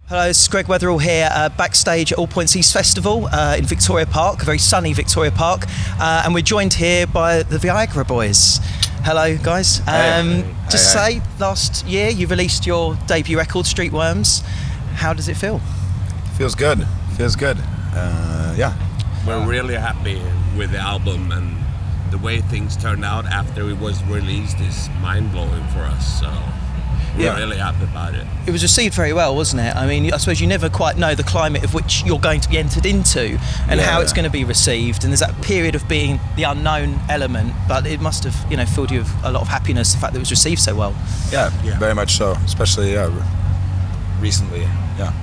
Hello, this is Greg Weatherall here, backstage at All Points East Festival in Victoria Park, a very sunny Victoria Park, and we're joined here by the Viagra Boys. Hello, guys. Say, last year you released your debut record, Streetworms. How does it feel? Feels good. Yeah. We're really happy with the album, and the way things turned out after it was released is mind-blowing for us. So we're really happy about it. It was received very well, wasn't it? I mean, I suppose you never quite know the climate of which you're going to be entered into and how it's going to be received. And there's that period of being the unknown element, but it must have, filled you with a lot of happiness, the fact that it was received so well. Yeah, very much so. Especially recently. Yeah.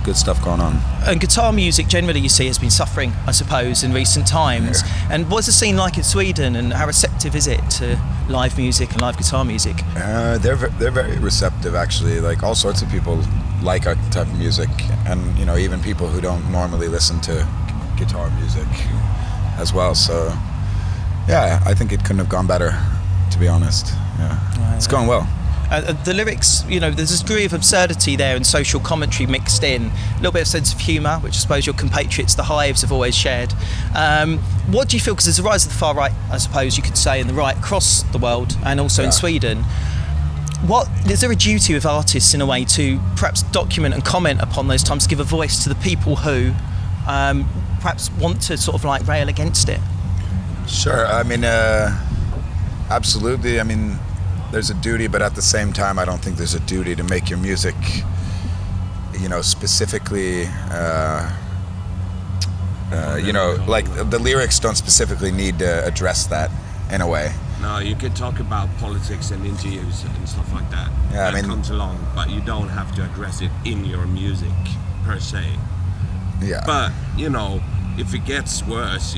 Good stuff going on. And guitar music generally, you see, has been suffering, I suppose, in recent times. Yeah. And what's the scene like in Sweden, and how receptive is it to live music and live guitar music? They're very receptive, actually. Like, all sorts of people like our type of music, and even people who don't normally listen to guitar music as well. So yeah, I think it couldn't have gone better, to be honest. Yeah, it's going well. The lyrics, there's this degree of absurdity there and social commentary mixed in, a little bit of sense of humour, which I suppose your compatriots, the Hives, have always shared. What do you feel, because there's a rise of the far right, I suppose you could say, and the right across the world, and also in Sweden. Is there a duty of artists, in a way, to perhaps document and comment upon those times, to give a voice to the people who perhaps want to sort of like rail against it? Sure, I mean, absolutely. I mean, there's a duty, but at the same time, I don't think there's a duty to make your music, specifically, like the lyrics don't specifically need to address that in a way. No, you could talk about politics and interviews and stuff like that. Yeah, that comes along, but you don't have to address it in your music, per se. Yeah. But, if it gets worse,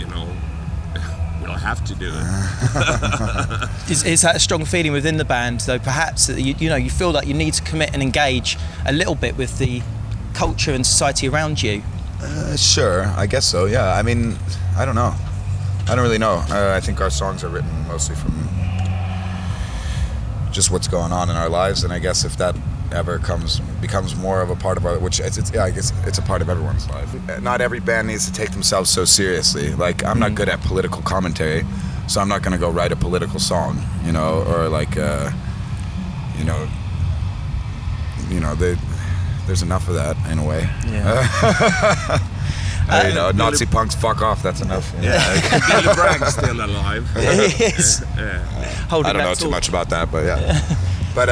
we'll have to do it. Is that a strong feeling within the band, though, perhaps, that you feel like you need to commit and engage a little bit with the culture and society around you? Sure, I guess so, yeah. I mean, I don't know. I don't really know. I think our songs are written mostly from just what's going on in our lives, and I guess if that ever becomes more of a part of our, which I guess it's a part of everyone's life. Not every band needs to take themselves so seriously. Like, I'm not good at political commentary, so I'm not going to go write a political song, or like, there's enough of that in a way. Yeah. Nazi punks, fuck off. That's enough. Billy Bragg's still alive. Yes. I don't know too much about that, but yeah. But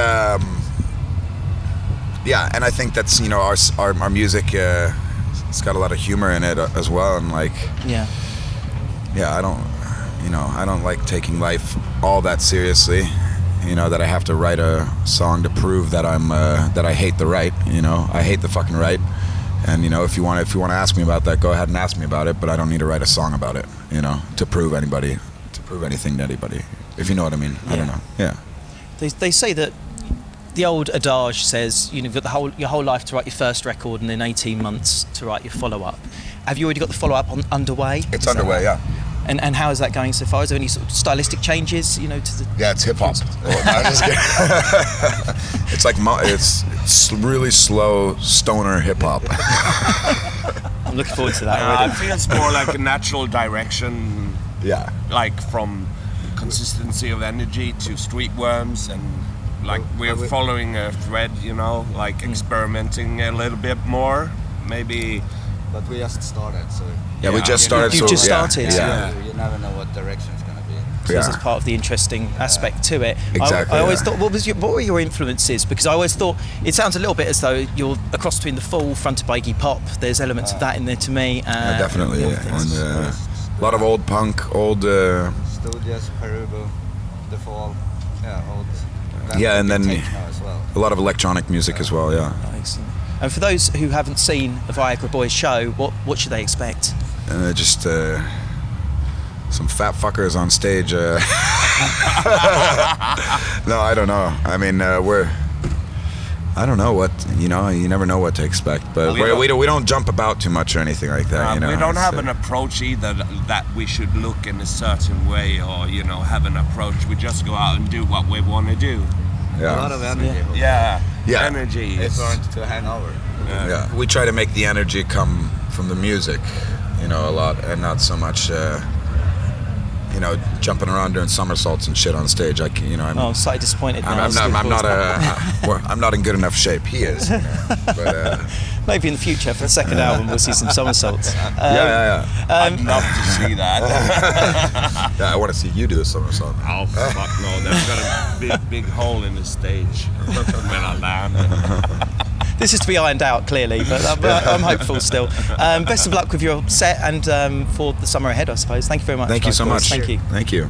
yeah, and I think that's our music. It's got a lot of humor in it as well, and like I don't like taking life all that seriously. That I have to write a song to prove that that I hate the right. I hate the fucking right. And if you want to ask me about that, go ahead and ask me about it. But I don't need to write a song about it, to prove anything to anybody. If you know what I mean. I don't know. Yeah. They say that the old adage says you've got your whole life to write your first record and then 18 months to write your follow-up. Have you already got the follow-up underway? It's underway, yeah. And how is that going so far? Is there any sort of stylistic changes, to the... Yeah, it's hip-hop. It's like, it's really slow stoner hip-hop. I'm looking forward to that already. It feels more like a natural direction. Yeah. Like from consistency of energy to Streetworms, and like we're following a thread, like experimenting a little bit more, maybe. But we just started, so... Yeah, we just started. You just started. Yeah. You never know what direction it's going to be. So this is part of the interesting aspect to it. Exactly. I always thought, what were your influences? Because I always thought, it sounds a little bit as though you're a cross between The Fall, fronted by Iggy Pop. There's elements of that in there to me. Yeah, definitely. And a lot of old punk, old... Studios, Perubo, The Fall, old... Yeah, and then as well. A lot of electronic music as well, yeah. Excellent. And for those who haven't seen a Viagra Boys show, what should they expect? Just some fat fuckers on stage. No, I don't know. I mean, I don't know what, you never know what to expect, but we don't jump about too much or anything like that. We don't have an approach either that we should look in a certain way or, have an approach. We just go out and do what we want to do. Yeah. A lot of energy. Yeah. Yeah. Energy. It's is- hard to hang over. Yeah, we try to make the energy come from the music, you know, a lot, and not so much, you know, jumping around doing somersaults and shit on stage. I'm slightly disappointed now. I'm not in good enough shape. He is, you know, but Maybe in the future for the second album we'll see some somersaults. yeah. I'd love to see that. Yeah, I want to see you do the somersault. Oh fuck no! That's got a big hole in the stage when I land. This is to be ironed out clearly, but I'm hopeful still. Best of luck with your set and for the summer ahead, I suppose. Thank you very much. Thank you so much. Thank you. Thank you.